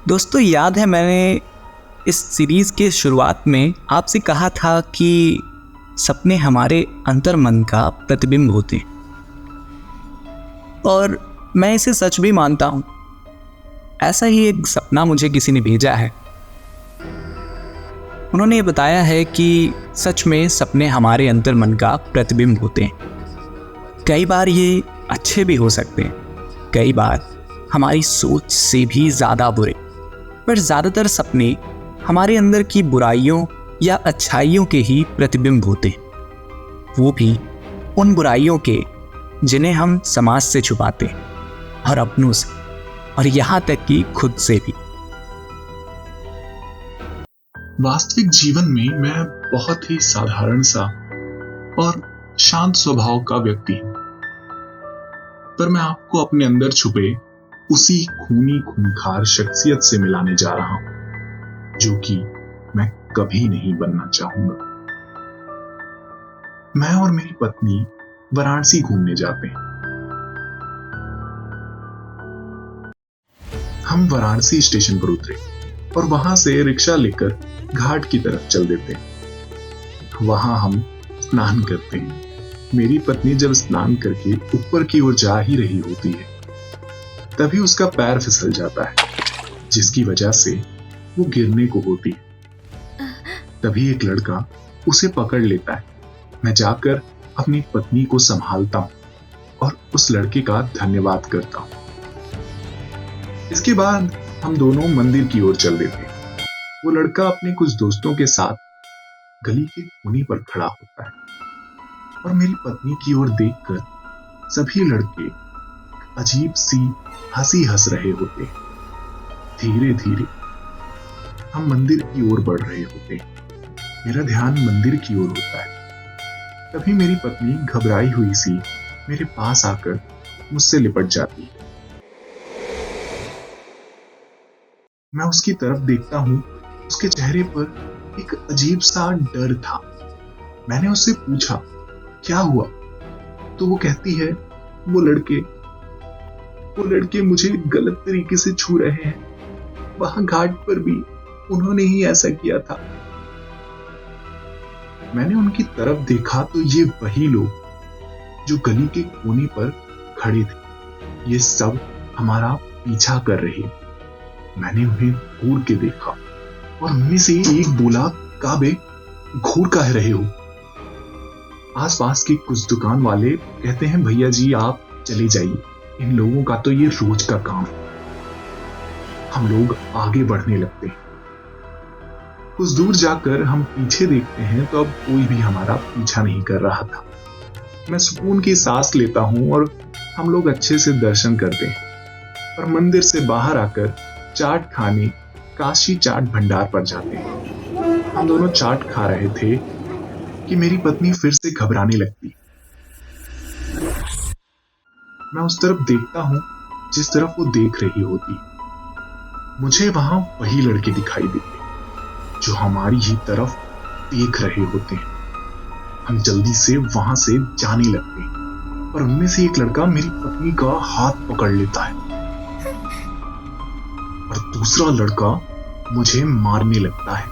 दोस्तों, याद है मैंने इस सीरीज़ के शुरुआत में आपसे कहा था कि सपने हमारे अंतर्मन का प्रतिबिंब होते हैं, और मैं इसे सच भी मानता हूँ। ऐसा ही एक सपना मुझे किसी ने भेजा है। उन्होंने ये बताया है कि सच में सपने हमारे अंतर्मन का प्रतिबिंब होते हैं। कई बार ये अच्छे भी हो सकते हैं, कई बार हमारी सोच से भी ज़्यादा बुरे, पर ज़्यादातर सपने हमारे अंदर की बुराइयों या अच्छाइयों के ही प्रतिबिंब होते हैं, वो भी उन बुराइयों के जिन्हें हम समाज से छुपाते हैं और अपनों से, और यहाँ तक कि खुद से भी। वास्तविक जीवन में मैं बहुत ही साधारण सा और शांत स्वभाव का व्यक्ति हूं, पर मैं आपको अपने अंदर छुपे उसी खूनी खूंखार शख्सियत से मिलाने जा रहा हूं जो कि मैं कभी नहीं बनना चाहूंगा। मैं और मेरी पत्नी वाराणसी घूमने जाते हैं। हम वाराणसी स्टेशन पर उतरे और वहां से रिक्शा लेकर घाट की तरफ चल देते हैं। वहां हम स्नान करते हैं। मेरी पत्नी जब स्नान करके ऊपर की ओर जा ही रही होती है, तभी उसका पैर फिसल जाता है, जिसकी वजह से वो गिरने को होती है। तभी एक लड़का उसे पकड़ लेता है। मैं जाकर अपनी पत्नी को संभालता हूं और उस लड़के का धन्यवाद करता हूं। इसके बाद हम दोनों मंदिर की ओर चल देते हैं। वो लड़का अपने कुछ दोस्तों के साथ गली के कोने पर खड़ा होता है और मेरी पत्नी की ओर देखकर सभी लड़के अजीब सी हंसी हंस रहे होते। धीरे धीरे हम मंदिर की ओर बढ़ रहे होते। मेरा ध्यान मंदिर की ओर होता है। तभी मेरी पत्नी घबराई हुई सी मेरे पास आकर मुझसे लिपट जाती है। मैं उसकी तरफ देखता हूं। उसके चेहरे पर एक अजीब सा डर था। मैंने उससे पूछा, क्या हुआ? तो वो कहती है, वो लड़के मुझे गलत तरीके से छू रहे हैं। वहां घाट पर भी उन्होंने ही ऐसा किया था। मैंने उनकी तरफ देखा तो ये वही लोग जो गली के कोने पर खड़े थे, ये सब हमारा पीछा कर रहे। मैंने उन्हें घूर के देखा और उनमें से एक बोला, काबे घूर काहे रहे हो? आसपास के कुछ दुकान वाले कहते हैं, भैया जी आप चले जाइए, इन लोगों का तो ये रोज का काम है। हम लोग आगे बढ़ने लगते हैं। कुछ दूर जाकर हम पीछे देखते हैं तो अब कोई भी हमारा पीछा नहीं कर रहा था। मैं सुकून की सांस लेता हूं और हम लोग अच्छे से दर्शन करते हैं और मंदिर से बाहर आकर चाट खाने काशी चाट भंडार पर जाते हैं। हम दोनों चाट खा रहे थे कि मेरी पत्नी फिर से घबराने लगती। मैं उस तरफ देखता हूं जिस तरफ वो देख रही होती। मुझे वहां वही लड़के दिखाई देते जो हमारी ही तरफ देख रहे होते हैं। हम जल्दी से वहां से जाने लगते हैं और उनमें से एक लड़का मेरी पत्नी का हाथ पकड़ लेता है और दूसरा लड़का मुझे मारने लगता है।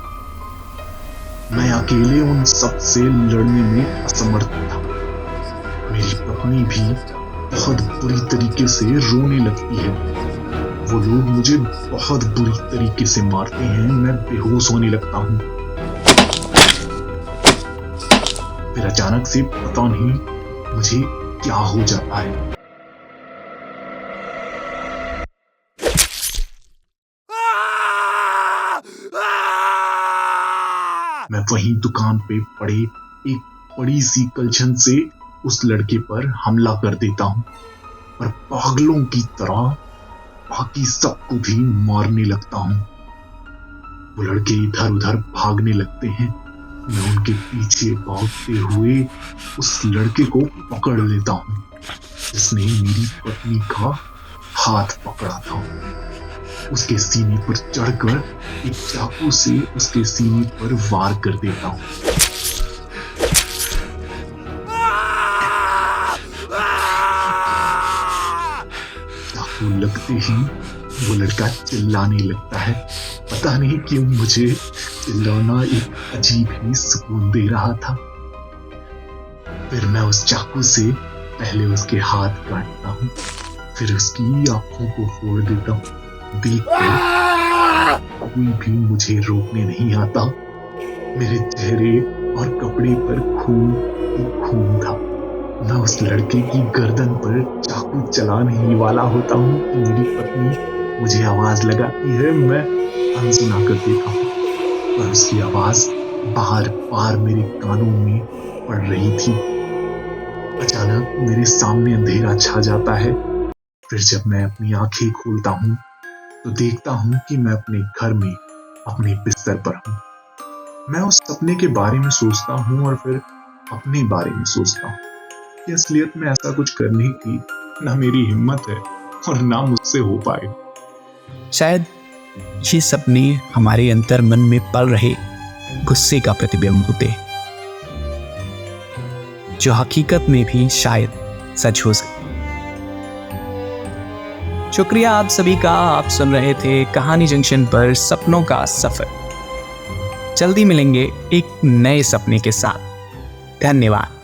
मैं अकेले उन सब से लड़ने में असमर्थ था। मेरी पत्नी भी बहुत बुरी तरीके से रोने लगती है। वो लोग मुझे बहुत बुरी तरीके से मारते हैं। मैं बेहोश होने लगता हूं। फिर अचानक से पता नहीं मुझे क्या हो जाता है। मैं वहीं दुकान पे पड़े एक बड़ी सी कलछन से उस लड़के पर हमला कर देता हूं और पागलों की तरह बाकी सबको भी मारने लगता हूं। वो लड़के इधर उधर भागने लगते हैं। मैं उनके पीछे भागते हुए उस लड़के को पकड़ लेता हूं जिसने मेरी पत्नी का हाथ पकड़ा था। उसके सीने पर चढ़कर एक चाकू से उसके सीने पर वार कर देता हूं। चाकू लगते ही वो लड़का चिल्लाने लगता है। पता नहीं क्यों मुझे चिल्लाना एक अजीब ही सुकून दे रहा था। फिर मैं उस चाकू से पहले उसके हाथ काटता हूँ, फिर उसकी आंखों को फोड़ देता हूँ। देखकर कोई भी मुझे रोकने नहीं आता। मेरे चेहरे और कपड़े पर खून ही खून था। मैं उस लड़के की गर्दन पर चाकू चलाने ही वाला होता हूँ कि मेरी पत्नी मुझे आवाज लगाती है। मैं अनसुना कर देता हूँ, पर उसकी आवाज बार बार मेरे कानों में पड़ रही थी। अचानक मेरे सामने अंधेरा छा जाता है। फिर जब मैं अपनी आंखें खोलता हूँ तो देखता हूँ कि मैं अपने घर में अपने बिस्तर पर हूँ। मैं उस सपने के बारे में सोचता हूँ और फिर अपने बारे में सोचता हूँ कि असलियत में ऐसा कुछ करने की ना मेरी हिम्मत है और ना मुझसे हो पाए। शायद ये सपने हमारे अंतर मन में पल रहे गुस्से का प्रतिबिंब होते, जो हकीकत में भी शायद सच हो सकते। शुक्रिया आप सभी का। आप सुन रहे थे कहानी जंक्शन पर सपनों का सफर। जल्दी मिलेंगे एक नए सपने के साथ। धन्यवाद।